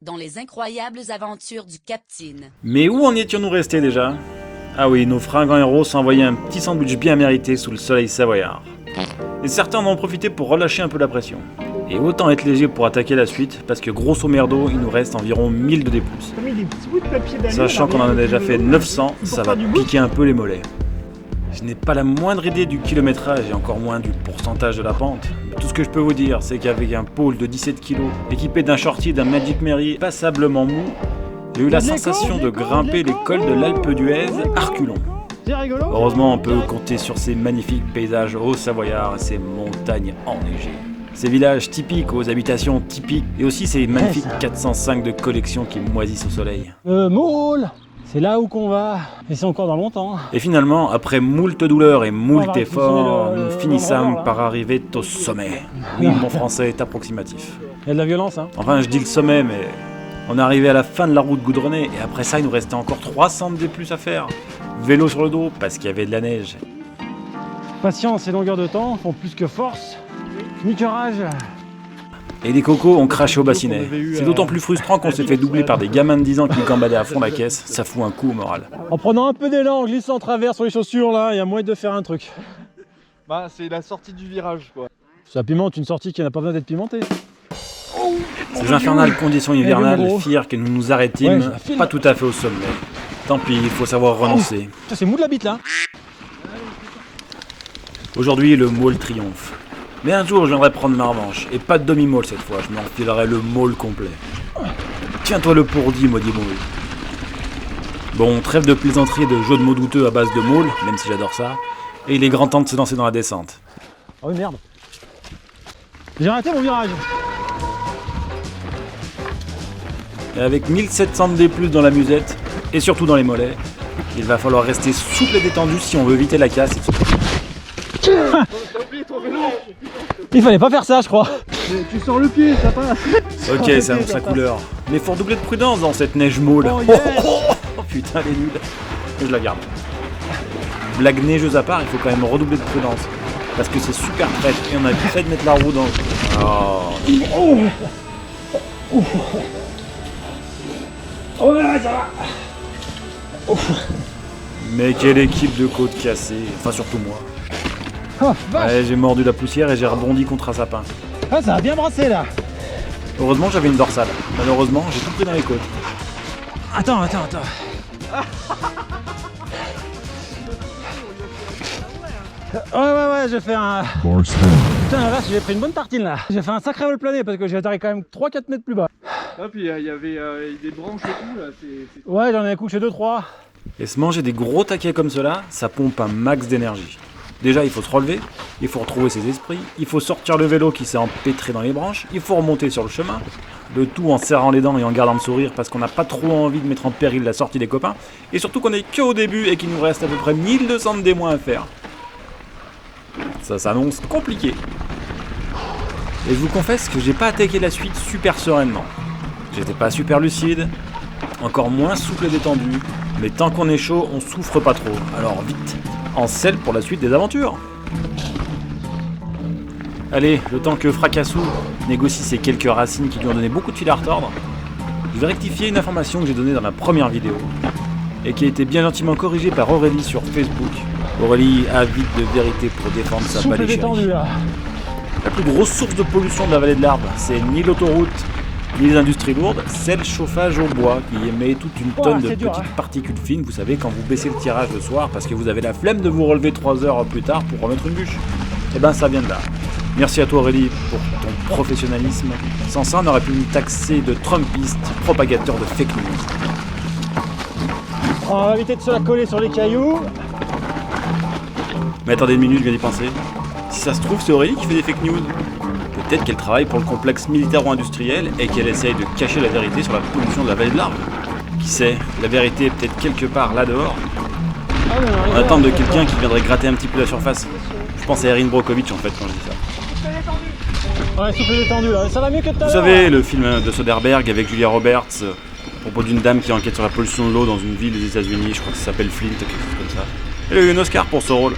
dans les incroyables aventures du Captain. Mais où en étions-nous restés déjà? Ah oui, nos fringants héros s'envoyaient un petit sandwich bien mérité sous le soleil savoyard. Et certains en ont profité pour relâcher un peu la pression. Et autant être léger pour attaquer la suite, parce que grosso merdo, il nous reste environ 1000 de D+. Sachant qu'on en a déjà fait 900, ça va piquer un peu les mollets. Je n'ai pas la moindre idée du kilométrage et encore moins du pourcentage de la pente. Mais tout ce que je peux vous dire, c'est qu'avec un pôle de 17 kg, équipé d'un shorty et d'un Magic Mary passablement mou, j'ai eu la sensation de grimper les cols de l'Alpe d'Huez à reculons. Heureusement, on peut compter sur ces magnifiques paysages haut-savoyards et ces montagnes enneigées. Ces villages typiques aux habitations typiques et aussi ces magnifiques 405 de collection qui moisissent au soleil. Môle, c'est là où qu'on va, et c'est encore dans longtemps. Et finalement, après moult douleurs et moult efforts, nous finissons par arriver au sommet. Oui, mon français est approximatif. Il y a de la violence, hein. Enfin, je dis le sommet, mais on est arrivé à la fin de la route goudronnée, et après ça, il nous restait encore 300 de plus à faire. Vélo sur le dos, parce qu'il y avait de la neige. Patience et longueur de temps font plus que force. Ni courage. Et les cocos ont craché au bassinet. C'est d'autant plus frustrant qu'on s'est fait doubler par des gamins de 10 ans qui gambadaient à fond la caisse. Ça fout un coup au moral. En prenant un peu d'élan, en glissant en travers sur les chaussures, là, il y a moyen de faire un truc. Bah, c'est la sortie du virage, quoi. Ça pimente une sortie qui n'a pas besoin d'être pimentée. Ces infernales conditions hivernales firent que nous nous arrêtîmes, pas tout à fait au sommet. Tant pis, il faut savoir renoncer. Ça, c'est mou de la bite, là. Aujourd'hui, le môle triomphe. Mais un jour, je viendrai prendre ma revanche. Et pas de demi-môle cette fois, je m'enfilerai le môle complet. Tiens-toi le pourdi, maudit môle. Bon, trêve de plaisanterie et de jeux de mots douteux à base de môle, même si j'adore ça. Et il est grand temps de se lancer dans la descente. Oh merde. J'ai raté mon virage. Et avec 1700 de D+, dans la musette, et surtout dans les mollets, il va falloir rester souple et détendu si on veut éviter la casse. Il fallait pas faire ça, je crois. Mais tu sors le pied, ça passe. Ok, ça annonce la couleur. Mais faut redoubler de prudence dans cette neige môle. Oh, yes. Oh, putain, elle est nulle. Et je la garde. Blague neigeuse à part, il faut quand même redoubler de prudence. Parce que c'est super traître et on a vite fait de mettre la roue dans... Oh. Oh là, ça va. Mais quelle équipe de côtes cassées. Enfin, surtout moi. Oh, Ouais, j'ai mordu la poussière et j'ai rebondi contre un sapin. ah, ça a bien brassé, là. Heureusement, j'avais une dorsale. Malheureusement, j'ai tout pris dans les côtes. Attends. Ouais, j'ai fait un... Putain, la vache, j'ai pris une bonne tartine, là. J'ai fait un sacré vol plané parce que j'ai atterri quand même 3-4 mètres plus bas. Ah, puis il y avait des branches et tout, là. C'est... Ouais, j'en ai couché 2-3. Et se manger des gros taquets comme cela, ça pompe un max d'énergie. Déjà, il faut se relever, il faut retrouver ses esprits, il faut sortir le vélo qui s'est empêtré dans les branches, il faut remonter sur le chemin, le tout en serrant les dents et en gardant le sourire parce qu'on n'a pas trop envie de mettre en péril la sortie des copains, et surtout qu'on est qu'au début et qu'il nous reste à peu près 1200 D- à faire. Ça s'annonce compliqué. Et je vous confesse que j'ai pas attaqué la suite super sereinement. J'étais pas super lucide, encore moins souple et détendu, mais tant qu'on est chaud, on souffre pas trop, alors vite, en selle pour la suite des aventures. Allez, le temps que Fracassou négocie ces quelques racines qui lui ont donné beaucoup de fil à retordre, je vais rectifier une information que j'ai donnée dans la première vidéo, et qui a été bien gentiment corrigée par Aurélie sur Facebook. Aurélie, avide de vérité pour défendre sa Souple et baléchérie. détendu, là. La plus grosse source de pollution de la vallée de l'Arve, c'est ni l'autoroute, ni les industries lourdes, c'est le chauffage au bois qui émet toute une tonne de c'est dur, petites particules fines, vous savez, quand vous baissez le tirage le soir parce que vous avez la flemme de vous relever 3 heures plus tard pour remettre une bûche. Eh ben ça vient de là. Merci à toi Aurélie pour ton professionnalisme. Sans ça, on aurait pu nous taxer de Trumpiste, propagateur de fake news. On va éviter de se la coller sur les cailloux. Mais attendez une minute, je viens d'y penser. Si ça se trouve, c'est Aurélie qui fait des fake news. Peut-être qu'elle travaille pour le complexe militaro-industriel et qu'elle essaye de cacher la vérité sur la pollution de la vallée de l'Arve. Qui sait, la vérité est peut-être quelque part là dehors. En attente de quelqu'un qui viendrait gratter un petit peu la surface. Je pense à Erin Brockovich en fait quand je dis ça. Ouais, souple et détendu, là. Ça va mieux que tout à l'heure. Vous savez, le film de Soderbergh avec Julia Roberts à propos d'une dame qui enquête sur la pollution de l'eau dans une ville des États-Unis, je crois que ça s'appelle Flint, quelque chose comme ça. Elle a eu un Oscar pour ce rôle.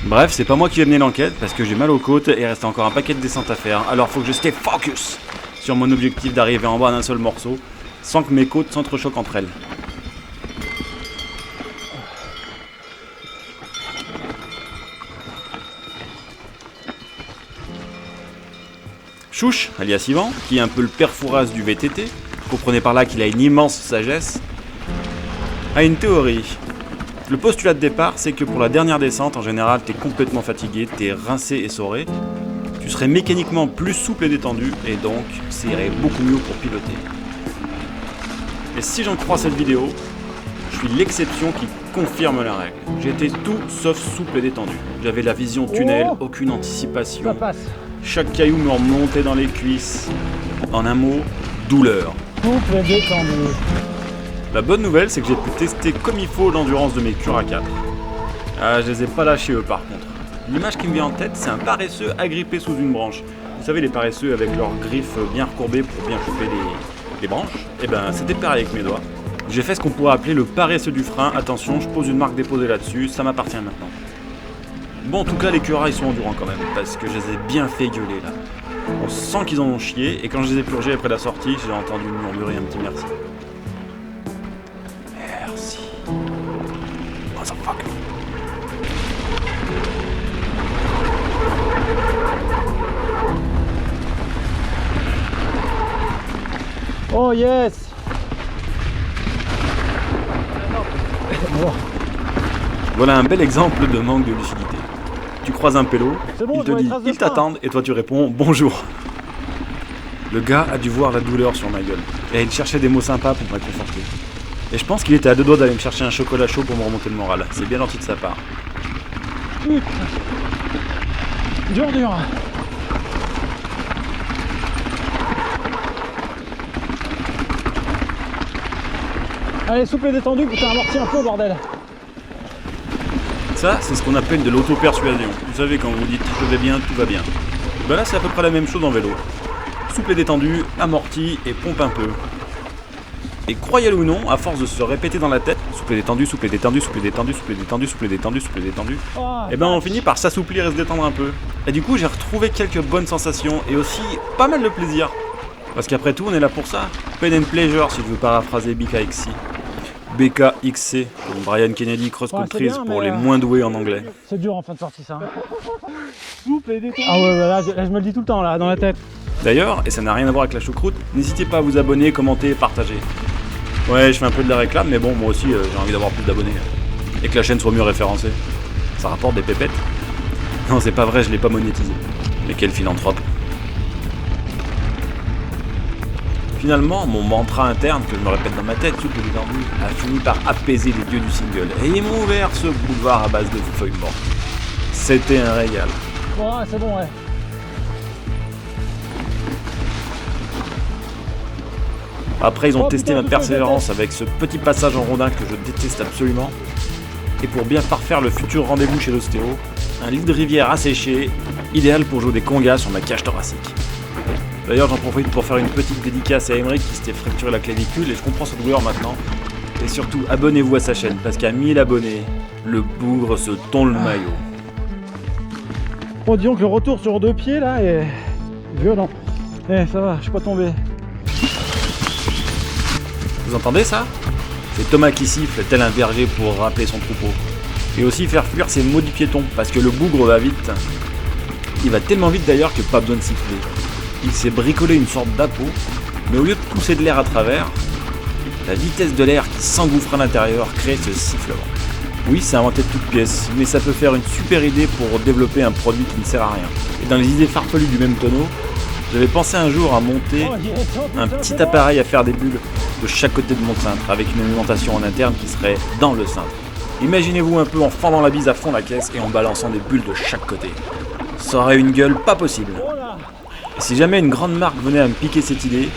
Bref, c'est pas moi qui vais mener l'enquête parce que j'ai mal aux côtes et il reste encore un paquet de descentes à faire, alors faut que je stay focus. sur mon objectif d'arriver en bas d'un seul morceau, sans que mes côtes s'entrechoquent entre elles. Chouche, alias Yvan, qui est un peu le père Fouras du VTT, comprenez par là qu'il a une immense sagesse, a une théorie. Le postulat de départ, c'est que pour la dernière descente, en général, t'es complètement fatigué, t'es rincé et essoré, tu serais mécaniquement plus souple et détendu, et donc, ça irait beaucoup mieux pour piloter. Et si j'en crois cette vidéo, je suis l'exception qui confirme la règle. J'étais tout sauf souple et détendu. J'avais la vision tunnel, aucune anticipation. Ça passe. Chaque caillou me remontait dans les cuisses. En un mot, douleur. Souple et détendu. La bonne nouvelle, c'est que j'ai pu tester comme il faut l'endurance de mes Cura 4. Ah, je les ai pas lâchés eux par contre. L'image qui me vient en tête, c'est un paresseux agrippé sous une branche. Vous savez, les paresseux avec leurs griffes bien recourbées pour bien choper les branches. Et ben, c'était pareil avec mes doigts. J'ai fait ce qu'on pourrait appeler le paresseux du frein. Attention, je pose une marque déposée là-dessus, ça m'appartient maintenant. Bon, en tout cas, les Cura, ils sont endurants quand même, parce que je les ai bien fait gueuler là. On sent qu'ils en ont chié, et quand je les ai purgés après la sortie, j'ai entendu murmurer un petit merci. Merci. Motherfucker. Oh yes. Voilà un bel exemple de manque de lucidité. Tu croises un pélo, C'est bon, il je te vois les dit, traces de ils frein. t'attendent, et toi tu réponds bonjour. Le gars a dû voir la douleur sur ma gueule, et il cherchait des mots sympas pour me réconforter. Et je pense qu'il était à deux doigts d'aller me chercher un chocolat chaud pour me remonter le moral. C'est bien gentil de sa part. Dur, dur. Allez, souple et détendu, putain, amorti un peu, bordel. Ça, c'est ce qu'on appelle de l'auto-persuasion. Vous savez, quand vous dites « je vais bien, tout va bien ». Ben là, c'est à peu près la même chose en vélo. Souple et détendu, amorti et pompe un peu. Et croyez-le ou non, à force de se répéter dans la tête « souple et détendu, souple et détendu, souple et détendu, souple et détendu, souple et détendu, souple et détendu », et ben on finit par s'assouplir et se détendre un peu. Et du coup, j'ai retrouvé quelques bonnes sensations et aussi pas mal de plaisir. Parce qu'après tout, on est là pour ça. Pain and pleasure, si je veux paraphraser BKXC. BKXC, comme Brian Kennedy Cross Ouais, Country c'est bien, pour mais, les moins doués en anglais. C'est dur en fin de sortie, ça. Souple et détendu. Ah ouais, là, je me le dis tout le temps, là, dans la tête. D'ailleurs, et ça n'a rien à voir avec la choucroute, n'hésitez pas à vous abonner, commenter, partager. Ouais, je fais un peu de la réclame, mais bon, moi aussi, j'ai envie d'avoir plus d'abonnés. Et que la chaîne soit mieux référencée. Ça rapporte des pépettes. Non, c'est pas vrai, je l'ai pas monétisé. Mais quel philanthrope. Finalement, mon mantra interne, que je me répète dans ma tête, souple et détendu, a fini par apaiser les dieux du single. Et ils m'ont ouvert ce boulevard à base de feuilles mortes. C'était un régal. Bon, ouais, c'est bon, ouais. Après, ils ont Oh, testé putain, ma persévérance avec ce petit passage en rondin que je déteste absolument. Et pour bien parfaire le futur rendez-vous chez l'ostéo, un lit de rivière asséché, idéal pour jouer des congas sur ma cage thoracique. D'ailleurs, j'en profite pour faire une petite dédicace à Emeric qui s'était fracturé la clavicule et je comprends sa douleur maintenant. Et surtout, abonnez-vous à sa chaîne parce qu'à 1000 abonnés, le bougre se tond le maillot. Oh, disons que le retour sur deux pieds, là, est violent. Eh, ça va, je suis pas tombé. Vous entendez ça? C'est Thomas qui siffle tel un berger pour rappeler son troupeau. Et aussi faire fuir ces maudits piétons parce que le bougre va vite. Il va tellement vite d'ailleurs que pas besoin de siffler. Il s'est bricolé une sorte d'appôt, mais au lieu de pousser de l'air à travers, la vitesse de l'air qui s'engouffre à l'intérieur crée ce sifflement. Oui, c'est inventé de toutes pièces, mais ça peut faire une super idée pour développer un produit qui ne sert à rien. Et dans les idées farfelues du même tonneau, j'avais pensé un jour à monter un petit appareil à faire des bulles de chaque côté de mon cintre, avec une alimentation en interne qui serait dans le cintre. Imaginez-vous un peu en fendant la bise à fond la caisse et en balançant des bulles de chaque côté. Ça aurait une gueule pas possible. Et si jamais une grande marque venait à me piquer cette idée,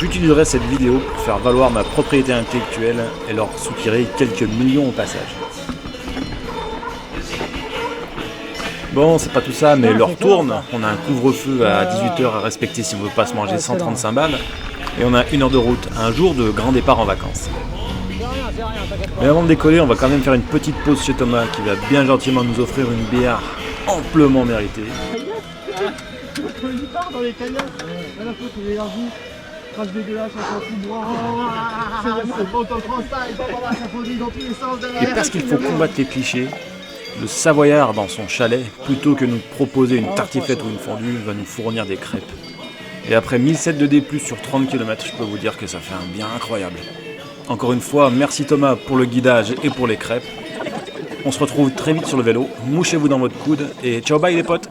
j'utiliserais cette vidéo pour faire valoir ma propriété intellectuelle et leur soutirer quelques millions au passage. Bon, c'est pas tout ça, mais l'heure tourne. On a un couvre-feu à 18h à respecter si on veut pas se manger 135 balles. Et on a 1 heure de route, un jour de grand départ en vacances. Mais avant de décoller, on va quand même faire une petite pause chez Thomas qui va bien gentiment nous offrir une bière amplement méritée. Il part dans les canyons. à foutre, il est énergie. Crache dégueulasse, on s'en fout. C'est bon, t'en freestyle, ça fondit dans tous les sens Et derrière. parce qu'il faut combattre les clichés, le Savoyard dans son chalet, plutôt que nous proposer une tartiflette ou une fondue, va nous fournir des crêpes. Et après 1007 de D+, sur 30 km, je peux vous dire que ça fait un bien incroyable. Encore une fois, merci Thomas pour le guidage et pour les crêpes. On se retrouve très vite sur le vélo, mouchez-vous dans votre coude et ciao bye les potes!